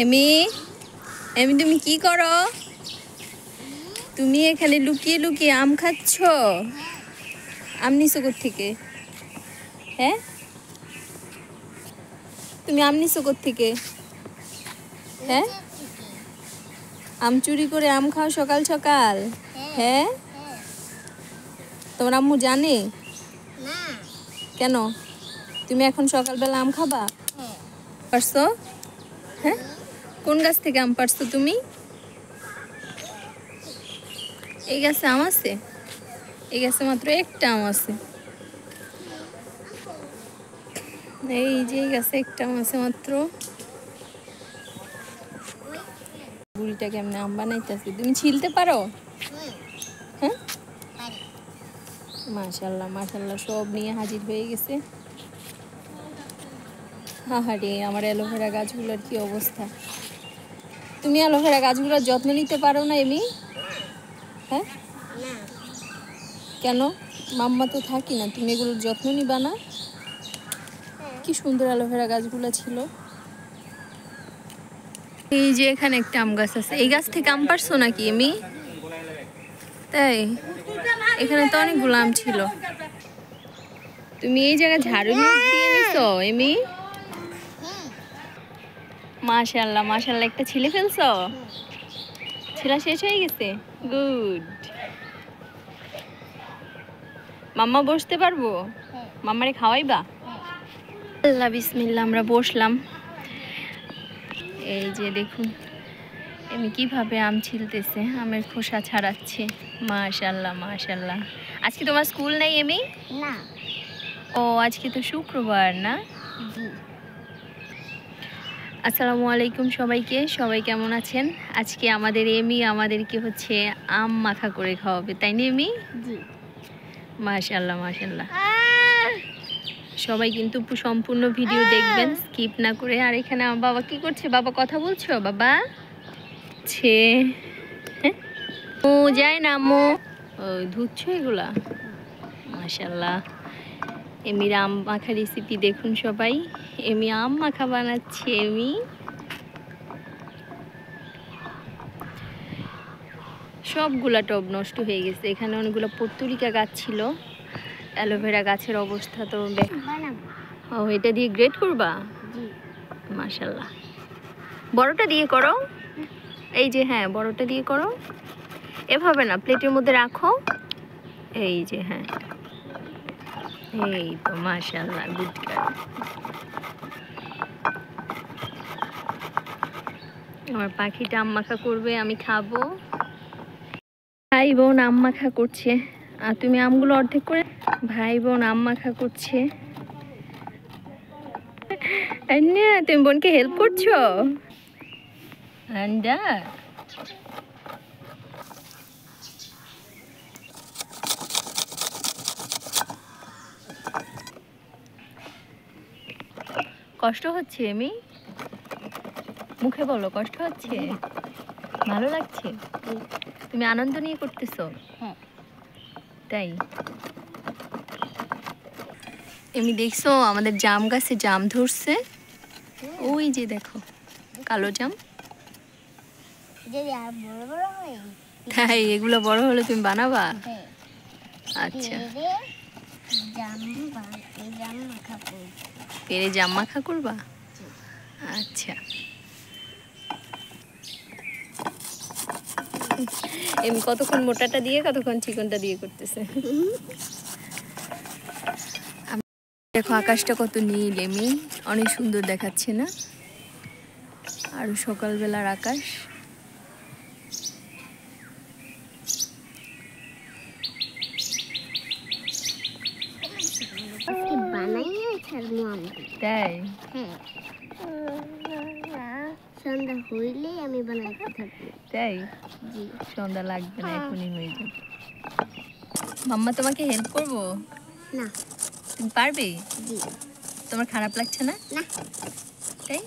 এমি এমি তুমি কি করো? তুমি এখানে লুকিয়ে লুকিয়ে আম খাচ্ছ? আম নিছো কোত্থেকে? হ্যাঁ, তুমি আম নিছো কোত্থেকে? হ্যাঁ, আম চুরি করে আম খাও সকাল সকাল? হ্যাঁ, তোমার আম্মু জানে? কেন তুমি এখন সকালবেলা আম খাবা? পারছো? হ্যাঁ, কোন গাছ থেকে আম পারছো তুমি? এই গাছে আম আছে? এই গাছে মাত্র একটা আম আছে। এই যে এই গাছে একটা আম আছে মাত্র। বুড়িটা কেমনে আম বানাইতেছে? তুমি ছিলতে পারো? হ্যাঁ, মাশাল্লাহ মাশাল্লাহ, সব নিয়ে হাজির হয়ে গেছে। হাহারে আমার অ্যালোভেরা গাছগুলোর কি অবস্থা! তুমি অ্যালোভেরা গাছগুলোর যত্ন নিতে পারো না এমি? হ্যাঁ, কেন? মাম্মা তো থাকি না, তুমি এগুলোর যত্ন নিবা না? কি সুন্দর অ্যালোভেরা গাছগুলো ছিল। এই যে এখানে একটা আম গাছ আছে, এই গাছ থেকে আম পারছো নাকি এমি? তাই এখানে তো অনেকগুলো আম ছিল। তুমি এই জায়গায় ঝাড়ু দিয়ে নিছো এমি? মাশাল্লাহ মাশাল্লাহ, একটা ছিলে ফেলছো? ছিলা শেষ হয়ে গেছে? গুড। মাম্মা বসতে পারবো? মাম্মারে খাওয়াইবা? আল্লাহ বিসমিল্লাহ, আমরা বসলাম। এই যে দেখুন এমি কিভাবে আম ছিলতেছে, আমের খোসা ছাড়াচ্ছে। মাশাল্লাহ মাশাল্লাহ। আজকে তোমার স্কুল নেই এমি? না। ও আজকে তো শুক্রবার না? আসসালামু আলাইকুম সবাইকে, সবাই কেমন আছেন? আজকে আমাদের এমি আমাদেরকে হচ্ছে আম মাখা করে খাওয়াবে, তাই না এমি? মাশাল্লাহ মাশাল্লাহ। সবাই কিন্তু সম্পূর্ণ ভিডিও দেখবেন, স্কিপ না করে। আর এখানে আমার বাবা কি করছে? বাবা কথা বলছো? বাবা ছে ও যায় না আম্মু? ও ধুচ্ছ এগুলা? মাশাল্লাহ। এমির আম মাখা রেসিপি দেখুন সবাই। এমি আম মাখা বানাচ্ছে। এমি সবগুলা টব নষ্ট হয়ে গেছে। এখানে অনেকগুলো পর্তুলিকা গাছ ছিল, অ্যালোভেরা গাছের অবস্থা তো। ও এটা দিয়ে গ্রেট করবা? মাশাল্লাহ। বড়টা দিয়ে করো। এই যে হ্যাঁ, বড়টা দিয়ে করো। এভাবে না, প্লেটের মধ্যে রাখো। এই যে হ্যাঁ, এই তো মাশাল্লাহ, গুড গার্ল। আমার পাখিটা আম মাখা করবে, আমি খাবো। ভাই বোন আম মাখা করছে, আর তুমি আমগুলো অর্ধেক করে। ভাই বোন আম মাখা করছে। তুমি বোনকে হেল্প করছো? আন্ডা কষ্ট হচ্ছে এমি? মুখে বলো কষ্ট হচ্ছে? ভালো লাগছে? তুমি আনন্দ নিয়ে করতেছো? তাই এমি দেখছো আমাদের জাম গাছে জাম ধরছে? ওই যে দেখো কালো জাম। তাই এগুলো বড় হলে তুমি বানাবা? আচ্ছা, পেরে জাম মাখা করবা? আচ্ছা। এমনি কতক্ষণ মোটাটা দিয়ে কতক্ষণ চিকনটা দিয়ে করতেছে। দেখো আকাশটা কত নীল এমি, অনেক সুন্দর দেখাচ্ছে না? আর সকালবেলার আকাশ। তাই সন্ধ্যা হইলেই আমি বানাইতে থাকি। তাই সন্ধ্যা লাগবে না, এখনই হয়ে যাবে। মাম্মা তোমাকে হেল্প করবো? না। তুমি পারবে? জি। তোমার খারাপ লাগছে না? না। তাই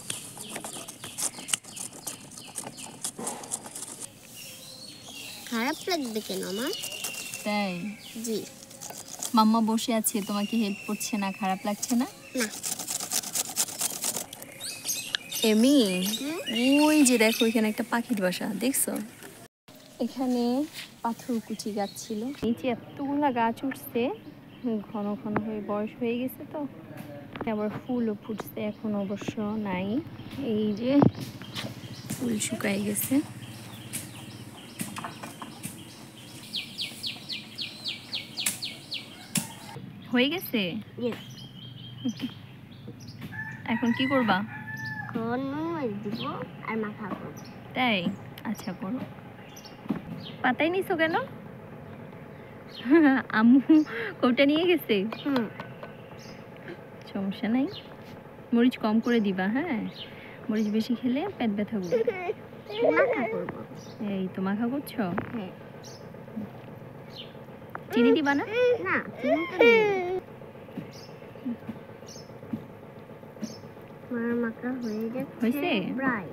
খারাপ লাগবে কেন আমার? তাই জি। মাম্মা বসে আছে, তোমাকে হেল্প করছে না, খারাপ লাগছে না? না। এমি, ওই যে দেখো এখানে একটা পাখির বাসা দেখছো? এখানে পাথরকুচি গাছ ছিল, নিচে এতগুলা গাছ উঠছে, ঘন ঘন হয়ে বয়স হয়ে গেছে তো, আবার ফুলও ফুটছে, এখন অবশ্য নাই। এই যে ফুল শুকায় গেছে। হয়ে গেছে। এখন কি করবা? দিব আর মাখা করব। তাই, আচ্ছা করো। পাতাই নিছো কেন? আম্মু কোটা নিয়ে গেছে। সমস্যা নাই, মরিচ কম করে দিবা। হ্যাঁ, মরিচ বেশি খেলে পেট ব্যথা করবে। মাখা করব। এই তো মাখা করছো। হ্যাঁ। চিনি দিবা না? না, চিনিটা নেই। আমার মাখা হয়ে যাচ্ছে। হয়েছে? প্রায়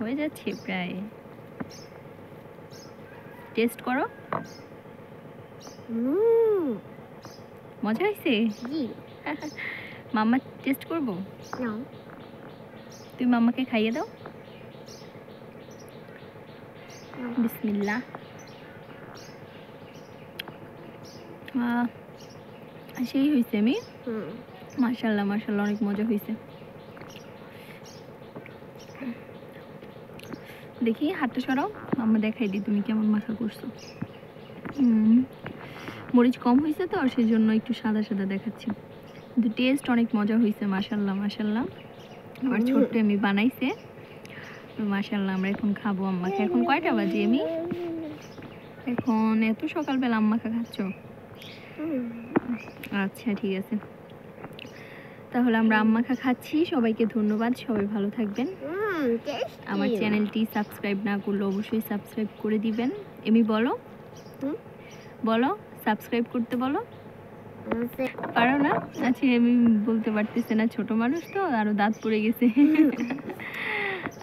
হয়ে যাচ্ছে প্রায়। টেস্ট করো। মজা হয়েছে? জি। মাম্মা টেস্ট করব? না। তুমি মাম্মাকে খাইয়ে দাও। বিসমিল্লাহ। সেই হয়েছে আমি। মাশাআল্লাহ মাশাআল্লাহ, অনেক মজা হয়েছে। দেখি হাতটা সরাও, মাম্মা দেখাই দিই তুমি কেমন মাখা করছো। মরিচ কম হয়েছে তো, সেই জন্য একটু সাদা সাদা দেখাচ্ছি, কিন্তু টেস্ট অনেক মজা হয়েছে। মাশাআল্লাহ মাশাআল্লাহ, আমার ছোট্ট আমি বানাইছে। মাশাআল্লাহ, আমরা এখন খাবো আম্মাকে। এখন কয়টা বাজে আমি? এখন এত সকালবেলা আম্মাকে খাচ্ছ? আচ্ছা ঠিক আছে, তাহলে আমরা আম্মাখা খাচ্ছি। সবাইকে ধন্যবাদ, সবাই ভালো থাকবেন। আমার চ্যানেলটি সাবস্ক্রাইব না করলে অবশ্যই সাবস্ক্রাইব করে দিবেন। এমি বলো, বলো সাবস্ক্রাইব করতে বলো। পারো না? আচ্ছা, আমি বলতে পারতেছি না, ছোট মানুষ তো, আরো দাঁত পড়ে গেছে।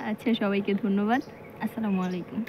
আচ্ছা, সবাইকে ধন্যবাদ। আসসালামু আলাইকুম।